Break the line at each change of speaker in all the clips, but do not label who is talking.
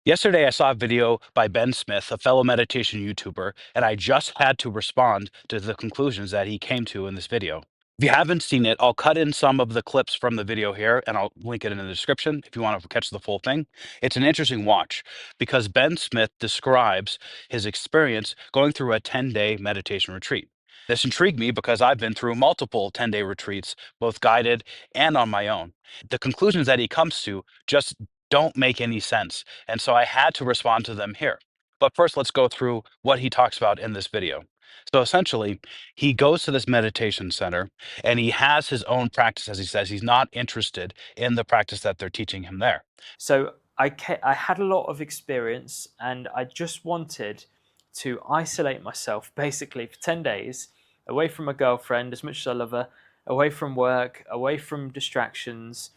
Yesterday, I saw a video by Ben Smith, a fellow meditation YouTuber, and I just had to respond to the conclusions that he came to in this video. If you haven't seen it, I'll cut in some of the clips from the video here and I'll link it in the description if you want to catch the full thing. It's an interesting watch because Ben Smith describes his experience going through a 10-day meditation retreat. This intrigued me because I've been through multiple 10-day retreats, both guided and on my own. The conclusions that he comes to just don't make any sense. And so I had to respond to them here. But first, let's go through what he talks about in this video. So essentially, he goes to this meditation center and he has his own practice, as he says. He's not interested in the practice that they're teaching him there.
So I had a lot of experience and I just wanted to isolate myself basically for 10 days away from my girlfriend, as much as I love her, away from work, away from distractions,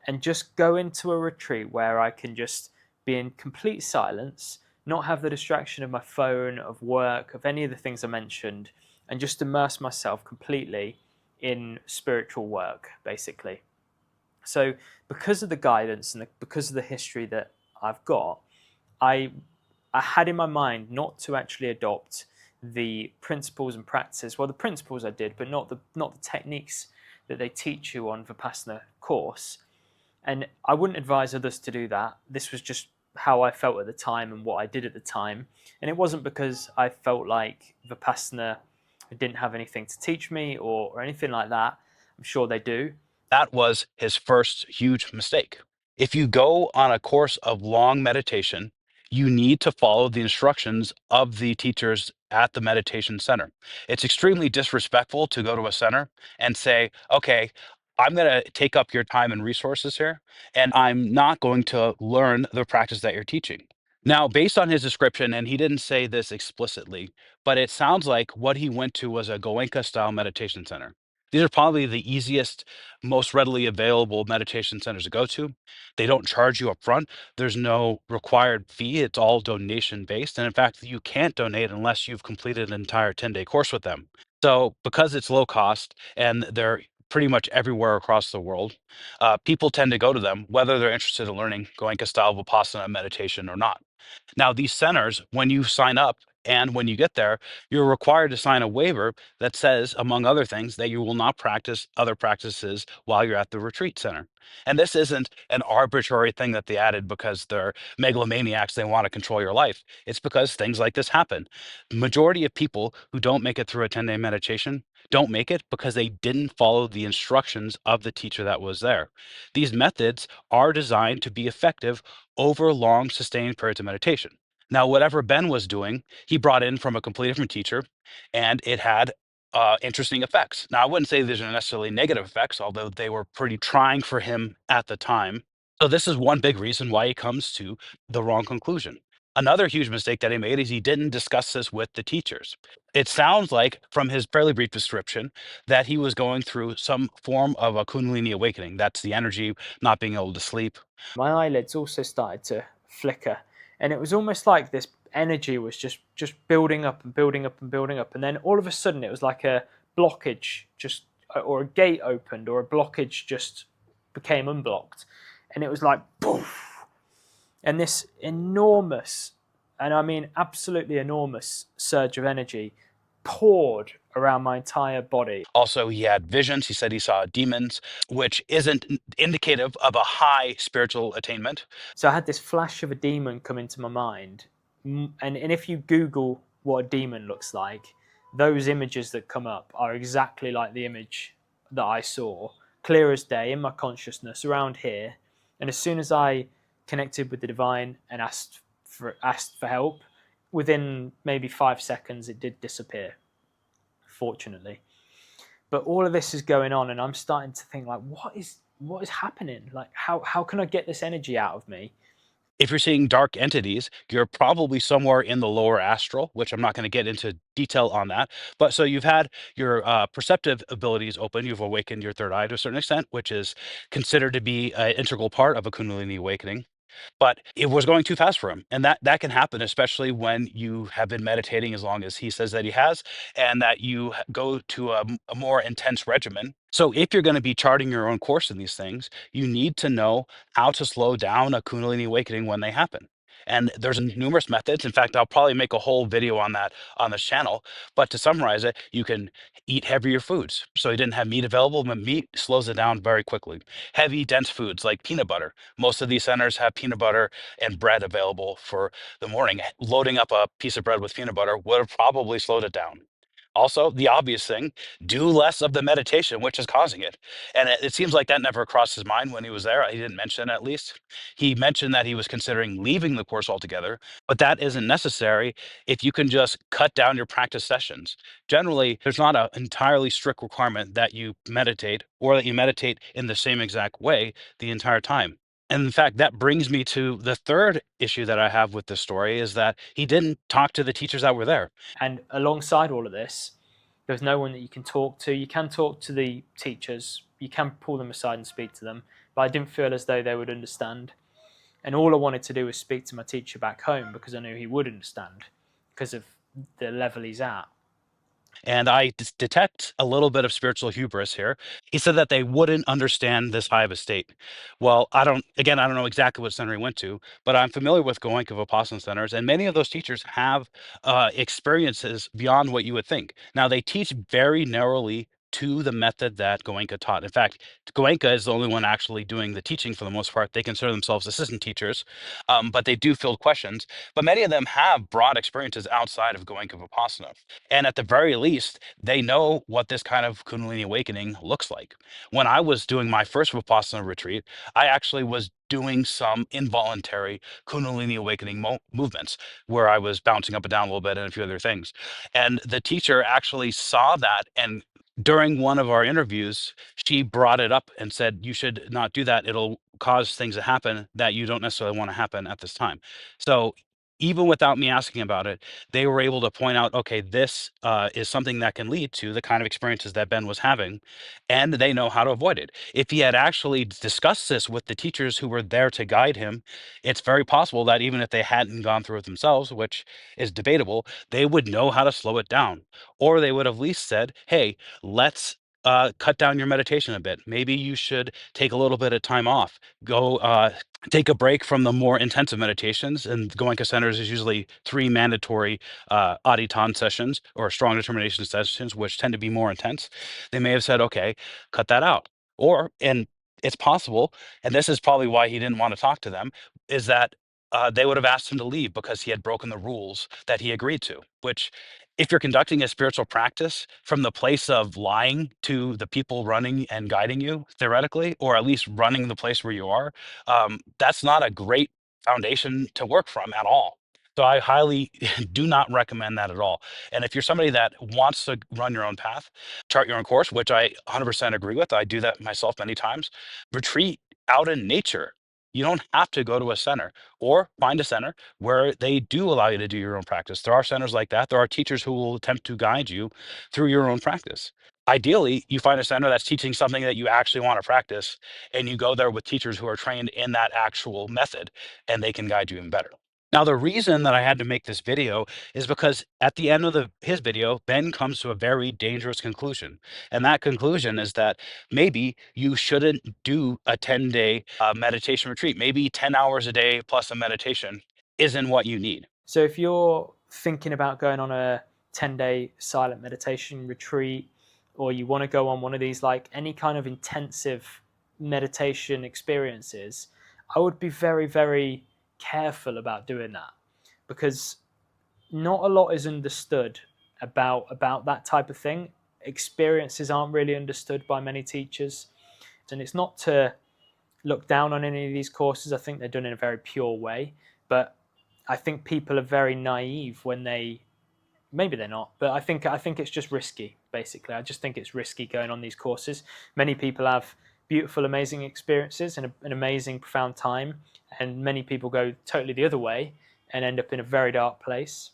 and just go into a retreat where I can just be in complete silence, not have the distraction of my phone, of work, of any of the things I mentioned, and just immerse myself completely in spiritual work, basically. So, because of the guidance and because of the history that I've got, I I had in my mind not to actually adopt the principles and practices. Well, the principles I did, but not the techniques that they teach you on Vipassana course. And I wouldn't advise others to do that. This was just how I felt at the time and what I did at the time. And it wasn't because I felt like Vipassana didn't have anything to teach me or anything like that. I'm sure they do.
That was his first huge mistake. If you go on a course of long meditation, you need to follow the instructions of the teachers at the meditation center. It's extremely disrespectful to go to a center and say, okay, I'm going to take up your time and resources here, and I'm not going to learn the practice that you're teaching. Now, based on his description, and he didn't say this explicitly, but it sounds like what he went to was a Goenka style meditation center. These are probably the easiest, most readily available meditation centers to go to. They don't charge you up front. There's no required fee. It's all donation based. And in fact, you can't donate unless you've completed an entire 10-day course with them. So because it's low cost and they're pretty much everywhere across the world, people tend to go to them, whether they're interested in learning Goenka style Vipassana meditation or not. Now, these centers, when you sign up and when you get there, you're required to sign a waiver that says, among other things, that you will not practice other practices while you're at the retreat center. And this isn't an arbitrary thing that they added because they're megalomaniacs, they want to control your life. It's because things like this happen. Majority of people who don't make it through a 10-day meditation don't make it because they didn't follow the instructions of the teacher that was there. These methods are designed to be effective over long, sustained periods of meditation. Now, whatever Ben was doing, he brought in from a completely different teacher, and it had interesting effects. Now, I wouldn't say these are necessarily negative effects, although they were pretty trying for him at the time. So, this is one big reason why he comes to the wrong conclusion. Another huge mistake that he made is he didn't discuss this with the teachers. It sounds like, from his fairly brief description, that he was going through some form of a Kundalini awakening. That's the energy, not being able to sleep.
My eyelids also started to flicker, and it was almost like this energy was just building up and building up and building up, and then all of a sudden it was like a blockage just, or a gate opened, or a blockage just became unblocked, and it was like poof, and this enormous, and I mean absolutely enormous surge of energy poured around my entire body.
Also, he had visions. He said he saw demons, which isn't indicative of a high spiritual attainment.
So I had this flash of a demon come into my mind. And if you Google what a demon looks like, those images that come up are exactly like the image that I saw, clear as day in my consciousness around here. And as soon as I connected with the divine and asked for help, within maybe 5 seconds it did disappear, fortunately. But all of this is going on, and I'm starting to think, like, what is happening? Like, how can I get this energy out of me?
If you're seeing dark entities, you're probably somewhere in the lower astral, which I'm not going to get into detail on that. But so you've had your perceptive abilities open. You've awakened your third eye to a certain extent, which is considered to be an integral part of a Kundalini awakening. But it was going too fast for him, and that can happen, especially when you have been meditating as long as he says that he has, and that you go to a more intense regimen. So if you're going to be charting your own course in these things, you need to know how to slow down a Kundalini awakening when they happen. And there's numerous methods. In fact, I'll probably make a whole video on that on this channel. But to summarize it, you can eat heavier foods. So he didn't have meat available, but meat slows it down very quickly. Heavy, dense foods like peanut butter. Most of these centers have peanut butter and bread available for the morning. Loading up a piece of bread with peanut butter would have probably slowed it down. Also, the obvious thing, do less of the meditation, which is causing it. And it seems like that never crossed his mind when he was there. He didn't mention it, at least. He mentioned that he was considering leaving the course altogether, but that isn't necessary if you can just cut down your practice sessions. Generally, there's not an entirely strict requirement that you meditate or that you meditate in the same exact way the entire time. And in fact, that brings me to the third issue that I have with this story is that he didn't talk to the teachers that were there.
And alongside all of this, there's no one that you can talk to. You can talk to the teachers, you can pull them aside and speak to them, but I didn't feel as though they would understand. And all I wanted to do was speak to my teacher back home because I knew he would understand because of the level he's at.
And I detect a little bit of spiritual hubris here. He said that they wouldn't understand this high of a state. Well, I don't know exactly what center he went to, but I'm familiar with Goenka Vipassana centers, and many of those teachers have experiences beyond what you would think. Now, they teach very narrowly to the method that Goenka taught. In fact, Goenka is the only one actually doing the teaching for the most part. They consider themselves assistant teachers, but they do field questions. But many of them have broad experiences outside of Goenka Vipassana. And at the very least, they know what this kind of Kundalini awakening looks like. When I was doing my first Vipassana retreat, I actually was doing some involuntary Kundalini awakening movements where I was bouncing up and down a little bit and a few other things. And the teacher actually saw that. And during one of our interviews, she brought it up and said, "You should not do that. It'll cause things to happen that you don't necessarily want to happen at this time." So, even without me asking about it, they were able to point out, okay, this is something that can lead to the kind of experiences that Ben was having, and they know how to avoid it. If he had actually discussed this with the teachers who were there to guide him, it's very possible that even if they hadn't gone through it themselves, which is debatable, they would know how to slow it down. Or they would have at least said, hey, let's cut down your meditation a bit. Maybe you should take a little bit of time off. Go take a break from the more intensive meditations. And Goenka centers is usually 3 mandatory Aditan sessions or strong determination sessions, which tend to be more intense. They may have said, okay, cut that out. Or, and it's possible, and this is probably why he didn't want to talk to them, is that they would have asked him to leave because he had broken the rules that he agreed to, which if you're conducting a spiritual practice from the place of lying to the people running and guiding you, theoretically, or at least running the place where you are, that's not a great foundation to work from at all. So I highly do not recommend that at all. And if you're somebody that wants to run your own path, chart your own course, which I 100% agree with, I do that myself many times, retreat out in nature. You don't have to go to a center or find a center where they do allow you to do your own practice. There are centers like that. There are teachers who will attempt to guide you through your own practice. Ideally, you find a center that's teaching something that you actually want to practice, and you go there with teachers who are trained in that actual method, and they can guide you even better. Now, the reason that I had to make this video is because at the end of his video, Ben comes to a very dangerous conclusion. And that conclusion is that maybe you shouldn't do a 10-day meditation retreat. Maybe 10 hours a day plus a meditation isn't what you need.
So if you're thinking about going on a 10-day silent meditation retreat, or you want to go on one of these, like any kind of intensive meditation experiences, I would be very, very careful about doing that, because not a lot is understood about that type of thing. Experiences aren't really understood by many teachers, and it's not to look down on any of these courses. I think they're done in a very pure way, but I think people are very naive when they, maybe they're not, but I think it's just risky. Basically, I just think it's risky going on these courses. Many people have beautiful, amazing experiences and an amazing, profound time, and many people go totally the other way and end up in a very dark place.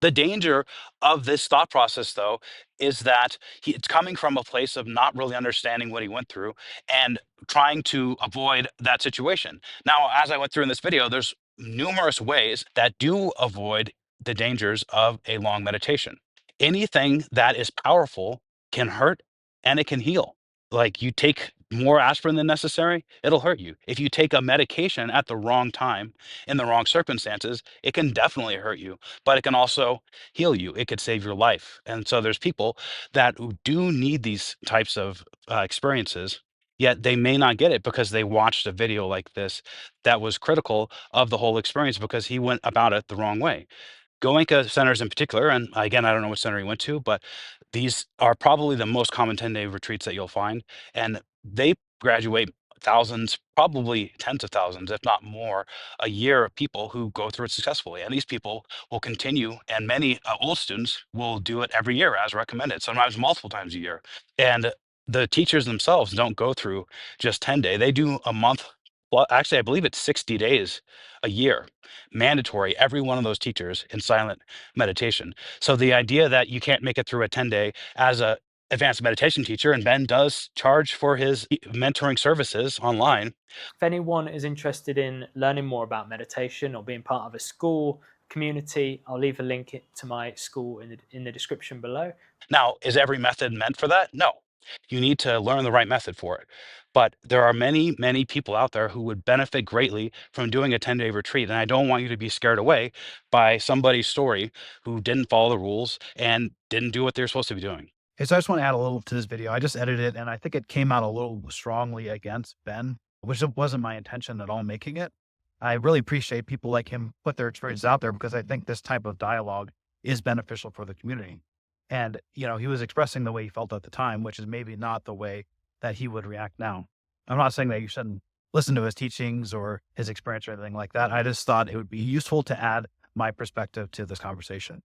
The danger of this thought process, though, is that it's coming from a place of not really understanding what he went through and trying to avoid that situation. Now, as I went through in this video, there's numerous ways that do avoid the dangers of a long meditation. Anything that is powerful can hurt and it can heal. Like you take more aspirin than necessary, it'll hurt you. If you take a medication at the wrong time, in the wrong circumstances, it can definitely hurt you, but it can also heal you. It could save your life. And so there's people that who do need these types of experiences, yet they may not get it because they watched a video like this that was critical of the whole experience because he went about it the wrong way. Goenka centers in particular, and again, I don't know what center he went to, but these are probably the most common 10-day retreats that you'll find. And they graduate thousands, probably tens of thousands, if not more, a year of people who go through it successfully. And these people will continue, and many old students will do it every year as recommended, sometimes multiple times a year. And the teachers themselves don't go through just 10-day, they do a month. Well, actually, I believe it's 60 days a year, mandatory, every one of those teachers in silent meditation. So the idea that you can't make it through a 10-day as a advanced meditation teacher, and Ben does charge for his mentoring services online.
If anyone is interested in learning more about meditation or being part of a school community, I'll leave a link to my school in the description below.
Now, is every method meant for that? No. You need to learn the right method for it. But there are many, many people out there who would benefit greatly from doing a 10-day retreat. And I don't want you to be scared away by somebody's story who didn't follow the rules and didn't do what they're supposed to be doing.
Okay, so I just want to add a little to this video. I just edited it, and I think it came out a little strongly against Ben, which wasn't my intention at all making it. I really appreciate people like him put their experiences out there because I think this type of dialogue is beneficial for the community. And, he was expressing the way he felt at the time, which is maybe not the way that he would react now. I'm not saying that you shouldn't listen to his teachings or his experience or anything like that. I just thought it would be useful to add my perspective to this conversation.